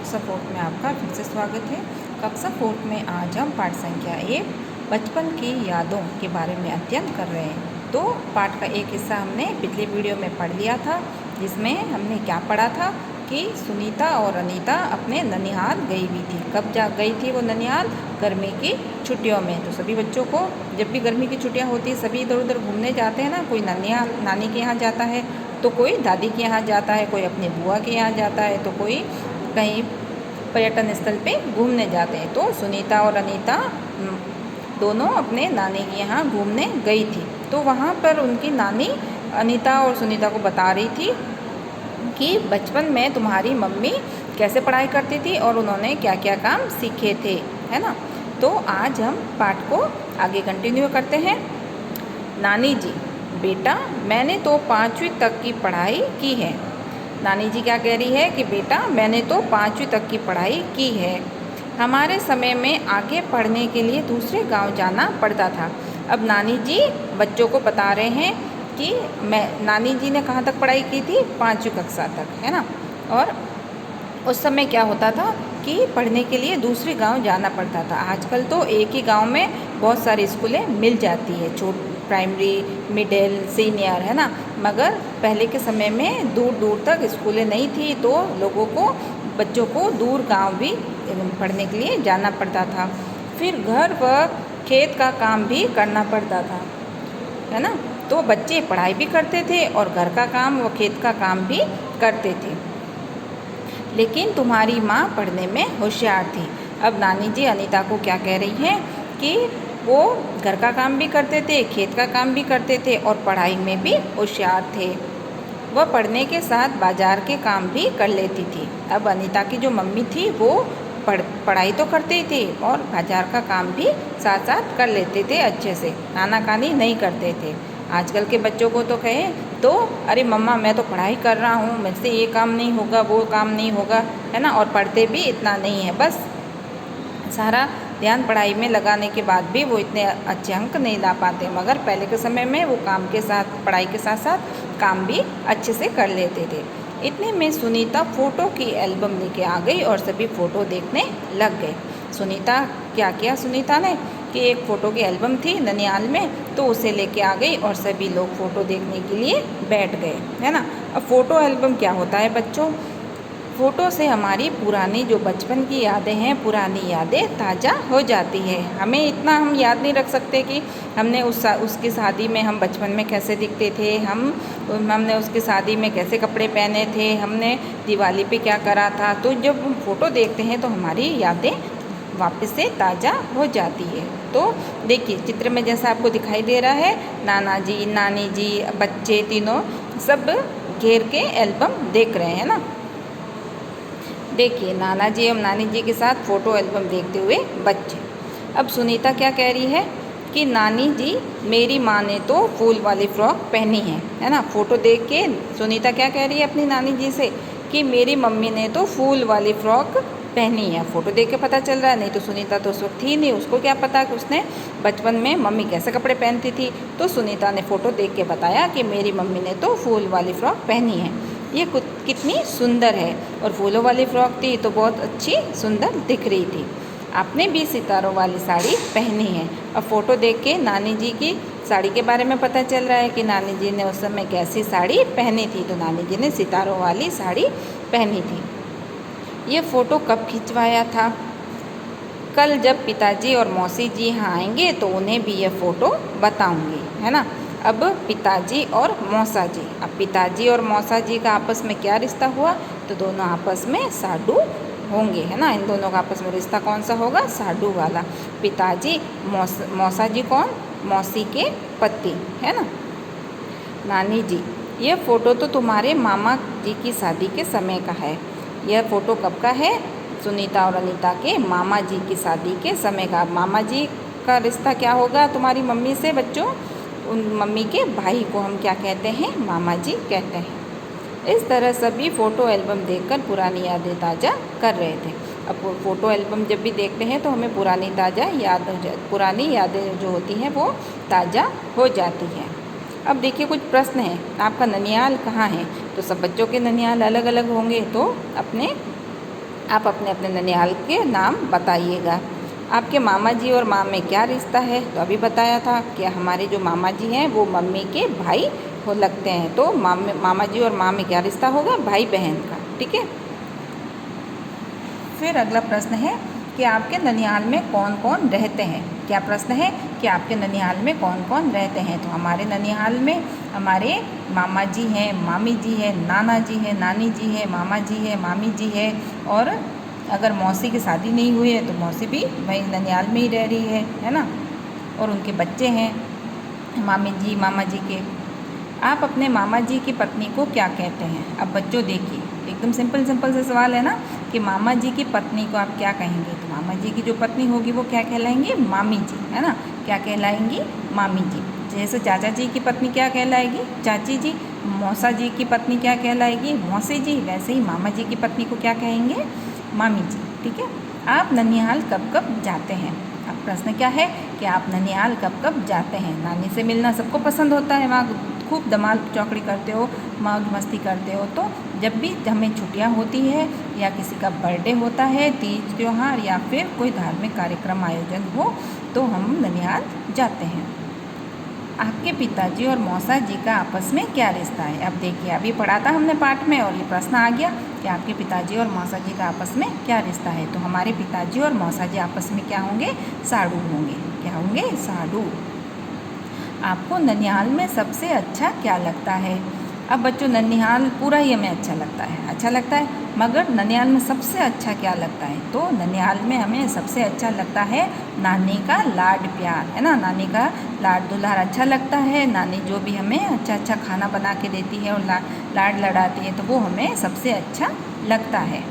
कक्षा फोर्थ में आपका फिर से स्वागत है। कक्षा फोर्थ में आज हम पाठ संख्या 1 बचपन की यादों के बारे में अध्ययन कर रहे हैं। तो पाठ का एक हिस्सा हमने पिछले वीडियो में पढ़ लिया था, जिसमें हमने क्या पढ़ा था कि सुनीता और अनीता अपने ननिहाल गई हुई थी। कब जा गई थी वो ननिहाल? गर्मी की छुट्टियों में। तो सभी बच्चों को जब भी गर्मी की छुट्टियां होती है सभी इधर उधर घूमने जाते हैं ना। कोई ननिहाल नानी के यहाँ जाता है, तो कोई दादी के यहाँ जाता है, कोई अपने बुआ के यहाँ जाता है, तो कोई कहीं पर्यटन स्थल पे घूमने जाते हैं। तो सुनीता और अनीता दोनों अपने नानी के यहाँ घूमने गई थी। तो वहाँ पर उनकी नानी अनीता और सुनीता को बता रही थी कि बचपन में तुम्हारी मम्मी कैसे पढ़ाई करती थी और उन्होंने क्या क्या काम सीखे थे, है ना। तो आज हम पाठ को आगे कंटिन्यू करते हैं। नानी जी, बेटा मैंने तो 5वीं तक की पढ़ाई की है। नानी जी क्या कह रही है कि बेटा मैंने तो 5वीं तक की पढ़ाई की है। हमारे समय में आगे पढ़ने के लिए दूसरे गांव जाना पड़ता था। अब नानी जी बच्चों को बता रहे हैं कि नानी जी ने कहाँ तक पढ़ाई की थी? 5वीं कक्षा तक, है ना। और उस समय क्या होता था कि पढ़ने के लिए दूसरे गांव जाना पड़ता था। आजकल तो एक ही गांव में बहुत सारी स्कूलें मिल जाती है, प्राइमरी, मिडिल, सीनियर, है ना। मगर पहले के समय में दूर दूर तक स्कूलें नहीं थी, तो लोगों को बच्चों को दूर गांव भी पढ़ने के लिए जाना पड़ता था। फिर घर व खेत का काम भी करना पड़ता था, है ना। तो बच्चे पढ़ाई भी करते थे और घर का काम व खेत का काम भी करते थे। लेकिन तुम्हारी माँ पढ़ने में होशियार थी। अब नानी जी अनीता को क्या कह रही हैं कि वो घर का काम भी करते थे, खेत का काम भी करते थे और पढ़ाई में भी होशियार थे। वह पढ़ने के साथ बाजार के काम भी कर लेती थी। अब अनीता की जो मम्मी थी वो पढ़ाई तो करते ही थे और बाजार का काम भी साथ साथ कर लेते थे अच्छे से, आनाकानी नहीं करते थे। आजकल के बच्चों को तो कहे तो अरे मम्मा मैं तो पढ़ाई कर रहा हूँ, मुझसे ये काम नहीं होगा, वो काम नहीं होगा, है ना। और पढ़ते भी इतना नहीं है, बस सारा ध्यान पढ़ाई में लगाने के बाद भी वो इतने अच्छे अंक नहीं ला पाते। मगर पहले के समय में वो काम के साथ, पढ़ाई के साथ साथ काम भी अच्छे से कर लेते थे। इतने में सुनीता फ़ोटो की एल्बम लेके आ गई और सभी फ़ोटो देखने लग गए। सुनीता क्या किया सुनीता ने कि एक फ़ोटो की एल्बम थी ननिहाल में, तो उसे लेके आ गई और सभी लोग फ़ोटो देखने के लिए बैठ गए, है ना। अब फ़ोटो एल्बम क्या होता है बच्चों? फ़ोटो से हमारी पुरानी जो बचपन की यादें हैं, पुरानी यादें ताज़ा हो जाती है। हमें इतना हम याद नहीं रख सकते कि हमने उसकी शादी में हम बचपन में कैसे दिखते थे, हमने उसकी शादी में कैसे कपड़े पहने थे, हमने दिवाली पे क्या करा था। तो जब हम फ़ोटो देखते हैं तो हमारी यादें वापस से ताज़ा हो जाती है। तो देखिए चित्र में जैसा आपको दिखाई दे रहा है, नाना जी, नानी जी, बच्चे तीनों सब घेर के एल्बम देख रहे हैं ना। देखिए नाना जी और नानी जी के साथ फ़ोटो एल्बम देखते हुए बच्चे। अब सुनीता क्या कह रही है कि नानी जी मेरी माँ ने तो फूल वाली फ्रॉक पहनी है ना। फ़ोटो देख के सुनीता क्या कह रही है अपनी नानी जी से कि मेरी मम्मी ने तो फूल वाली फ्रॉक पहनी है। फ़ोटो देख के पता चल रहा है, नहीं तो सुनीता तो उस वक्त थी नहीं, उसको क्या पता कि उसने बचपन में मम्मी कैसे कपड़े पहनती थी। तो सुनीता ने फ़ोटो देख के बताया कि मेरी मम्मी ने तो फूल वाली फ्रॉक पहनी है, ये कितनी सुंदर है। और फूलों वाली फ्रॉक थी तो बहुत अच्छी सुंदर दिख रही थी। आपने भी सितारों वाली साड़ी पहनी है। अब फ़ोटो देख के नानी जी की साड़ी के बारे में पता चल रहा है कि नानी जी ने उस समय कैसी साड़ी पहनी थी। तो नानी जी ने सितारों वाली साड़ी पहनी थी। ये फ़ोटो कब खिंचवाया था? कल जब पिताजी और मौसी जी यहाँ आएंगे तो उन्हें भी यह फ़ोटो बताऊंगी, है ना। अब पिताजी और मौसा जी, अब पिताजी और मौसा जी का आपस में क्या रिश्ता हुआ? तो दोनों आपस में साडू होंगे, है ना। इन दोनों का आपस में रिश्ता कौन सा होगा? साडू वाला। पिताजी, मौसा जी कौन? मौसी के पति, है ना। नानी जी, यह फ़ोटो तो तुम्हारे मामा जी की शादी के समय का है। यह फ़ोटो कब का है? सुनीता और अनीता के मामा जी की शादी के समय का। मामा जी का रिश्ता क्या होगा तुम्हारी मम्मी से बच्चों? उन मम्मी के भाई को हम क्या कहते हैं? मामा जी कहते हैं। इस तरह सभी फ़ोटो एल्बम देखकर पुरानी यादें ताज़ा कर रहे थे। अब फ़ोटो एल्बम जब भी देखते हैं तो हमें पुरानी यादें जो होती हैं वो ताज़ा हो जाती हैं। अब देखिए कुछ प्रश्न हैं, आपका ननिहाल कहाँ है? तो सब बच्चों के ननिहाल अलग अलग होंगे, तो अपने आप अपने अपने ननिहाल के नाम बताइएगा। आपके मामा जी और माँ में क्या रिश्ता है? तो अभी बताया था कि हमारे जो मामा जी हैं वो मम्मी के भाई हो लगते हैं। तो मामा जी और माँ में क्या रिश्ता होगा? भाई बहन का। ठीक है। फिर अगला प्रश्न है कि आपके ननिहाल में कौन कौन रहते हैं? क्या प्रश्न है कि आपके ननिहाल में कौन कौन रहते हैं? तो हमारे ननिहाल में हमारे मामा जी हैं, मामी जी हैं, नाना जी हैं, नानी जी हैं, मामा जी है, मामी जी है, और अगर मौसी की शादी नहीं हुई है तो मौसी भी वहीं ननिहाल में ही रह रही है ना, और उनके बच्चे हैं मामी जी मामा जी के। आप अपने मामा जी की पत्नी को क्या कहते हैं? अब बच्चों देखिए, एकदम सिंपल से सवाल है ना कि मामा जी की पत्नी को आप क्या कहेंगे? तो मामा जी की जो पत्नी होगी वो क्या कहलाएंगी? मामी जी, है ना। क्या कहलाएंगी? मामी जी। जैसे चाचा जी की पत्नी क्या कहलाएगी? चाची जी। मौसा जी की पत्नी क्या कहलाएगी? मौसी जी। वैसे ही मामा जी की पत्नी को क्या कहेंगे? मामी जी। ठीक है। आप ननिहाल कब कब जाते हैं? अब प्रश्न क्या है कि आप ननिहाल कब कब जाते हैं? नानी से मिलना सबको पसंद होता है, वहाँ खूब धमाल चौकड़ी करते हो, मौज मस्ती करते हो। तो जब भी हमें छुट्टियां होती है या किसी का बर्थडे होता है, तीज त्यौहार या फिर कोई धार्मिक कार्यक्रम आयोजन हो तो हम ननिहाल जाते हैं। आपके पिताजी और मौसा जी का आपस में क्या रिश्ता है? अब देखिए, अभी पढ़ा था हमने पाठ में और ये प्रश्न आ गया कि आपके पिताजी और मौसा जी का आपस में क्या रिश्ता है। तो हमारे पिताजी और मौसा जी आपस में क्या होंगे? साडू होंगे। क्या होंगे? साडू। आपको ननिहाल में सबसे अच्छा क्या लगता है? अब बच्चों, ननिहाल पूरा ही हमें अच्छा लगता है, मगर ननिहाल में सबसे अच्छा क्या लगता है? तो ननिहाल में हमें सबसे अच्छा लगता है नानी का लाड प्यार, है ना। नानी का लाड दुलार अच्छा लगता है। नानी जो भी हमें अच्छा अच्छा खाना बना के देती है और लाड लड़ाती है, तो वो हमें सबसे अच्छा लगता है।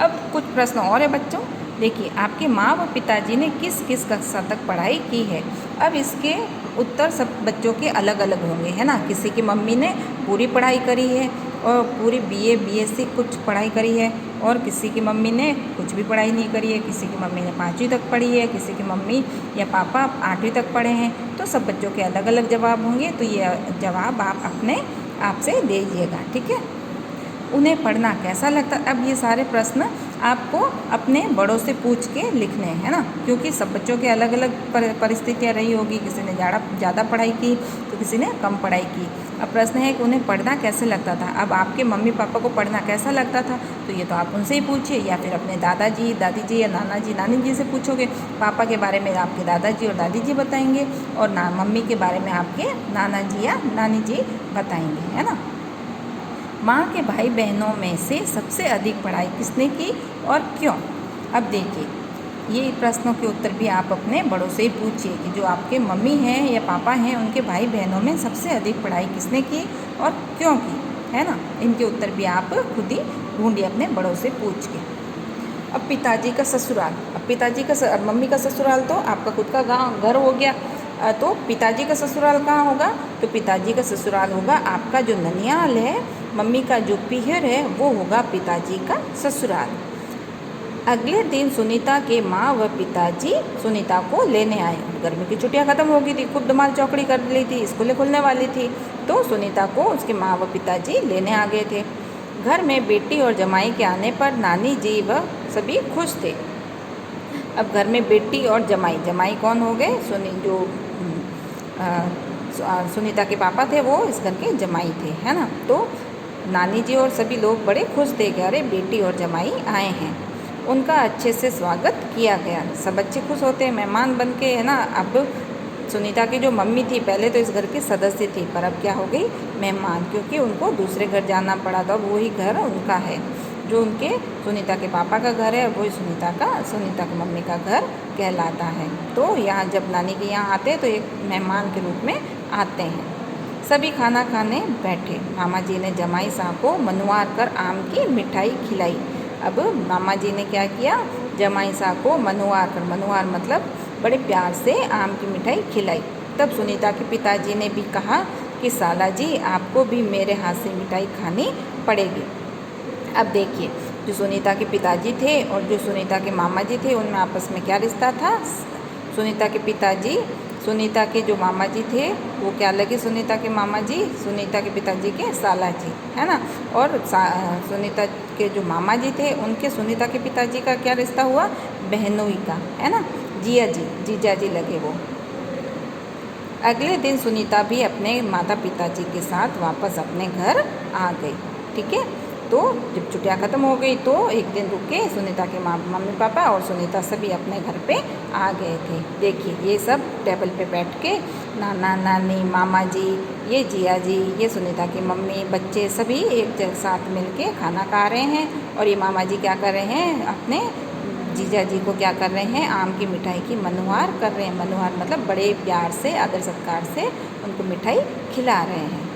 अब कुछ प्रश्न और है बच्चों। देखिए, आपके माँ व पिताजी ने किस किस कक्षा तक पढ़ाई की है? अब इसके उत्तर सब बच्चों के अलग अलग होंगे, है ना। किसी की मम्मी ने पूरी पढ़ाई करी है और पूरी बीए बीएससी कुछ पढ़ाई करी है, और किसी की मम्मी ने कुछ भी पढ़ाई नहीं करी है। किसी की मम्मी ने 5वीं तक पढ़ी है, किसी की मम्मी या पापा 8वीं तक पढ़े हैं। तो सब बच्चों के अलग अलग जवाब होंगे। तो ये जवाब आप अपने आप से दीजिएगा। ठीक है। उन्हें पढ़ना कैसा लगता? अब ये सारे प्रश्न आपको अपने बड़ों से पूछ के लिखने हैं ना, क्योंकि सब बच्चों के अलग अलग परिस्थितियाँ रही होगी। किसी ने ज़्यादा पढ़ाई की तो किसी ने कम पढ़ाई की। अब प्रश्न है कि उन्हें पढ़ना कैसे लगता था। अब आपके मम्मी पापा को पढ़ना कैसा लगता था, तो ये तो आप उनसे ही पूछिए, या फिर अपने दादाजी दादी जी या नाना जी नानी जी से पूछोगे। पापा के बारे में आपके दादाजी और दादी जी बताएंगे, और मम्मी के बारे में आपके नाना जी या नानी जी बताएंगे, है ना। माँ के भाई बहनों में से सबसे अधिक पढ़ाई किसने की और क्यों? अब देखिए, ये प्रश्नों के उत्तर भी आप अपने बड़ों से ही पूछिए कि जो आपके मम्मी हैं या पापा हैं, उनके भाई बहनों में सबसे अधिक पढ़ाई किसने की और क्यों की, है ना। इनके उत्तर भी आप खुद ही ढूंढिए अपने बड़ों से पूछ के। अब पिताजी का ससुराल। अब मम्मी का ससुराल तो आपका खुद का घर हो गया। तो पिताजी का ससुराल कहाँ होगा? तो पिताजी का ससुराल होगा आपका जो ननिहाल है। मम्मी का जो पीहर है वो होगा पिताजी का ससुराल। अगले दिन सुनीता के माँ व पिताजी सुनीता को लेने आए। गर्मी की छुट्टियाँ ख़त्म हो गई थी, खूब धमाल चौकड़ी कर ली थी, स्कूलें खुलने वाली थी। तो सुनीता को उसके माँ व पिताजी लेने आ गए थे। घर में बेटी और जमाई के आने पर नानी जी व सभी खुश थे। अब घर में बेटी और जमाई कौन हो गए? सुनीता के पापा थे, वो इस घर के जमाई थे, है ना। तो नानी जी और सभी लोग बड़े खुश थे कि अरे बेटी और जमाई आए हैं। उनका अच्छे से स्वागत किया गया। सब बच्चे खुश होते हैं मेहमान बन के, है ना। अब सुनीता की जो मम्मी थी पहले तो इस घर की सदस्य थी, पर अब क्या हो गई? मेहमान, क्योंकि उनको दूसरे घर जाना पड़ा था। वही घर उनका है जो उनके सुनीता के पापा का घर है, वही सुनीता की मम्मी का घर कहलाता है। तो यहाँ जब नानी के यहाँ आते हैं तो एक मेहमान के रूप में आते हैं। सभी खाना खाने बैठे। मामा जी ने जमाई साहब को मनुआर कर आम की मिठाई खिलाई। अब मामा जी ने क्या किया? जमाई साहब को मनुआर मतलब बड़े प्यार से आम की मिठाई खिलाई। तब सुनीता के पिताजी ने भी कहा कि साला जी, आपको भी मेरे हाथ से मिठाई खानी पड़ेगी। अब देखिए, जो सुनीता के पिताजी थे और जो सुनीता के मामा जी थे, उनमें आपस में क्या रिश्ता था? सुनीता के पिताजी सुनीता के जो मामा जी थे वो क्या लगे, सुनीता के मामा जी सुनीता के पिताजी के साला जी, है ना। और सुनीता के जो मामा जी थे उनके सुनीता के पिताजी का क्या रिश्ता हुआ, बहनोई का, है ना। जिया जी, जीजा जी लगे वो। अगले दिन सुनीता भी अपने माता पिताजी के साथ वापस अपने घर आ गई। ठीक है, तो जब छुट्टियाँ ख़त्म हो गई तो एक दिन रुक के सुनीता के मम्मी पापा और सुनीता सभी अपने घर पे आ गए थे। देखिए ये सब टेबल पे बैठ के नाना नानी मामा जी, ये जिया जी, ये सुनीता की मम्मी, बच्चे सभी एक साथ मिल के खाना खा रहे हैं। और ये मामा जी क्या कर रहे हैं, अपने जीजा जी को क्या कर रहे हैं, आम की मिठाई की मनुहार कर रहे हैं। मनुहार मतलब बड़े प्यार से आदर सत्कार से उनको मिठाई खिला रहे हैं।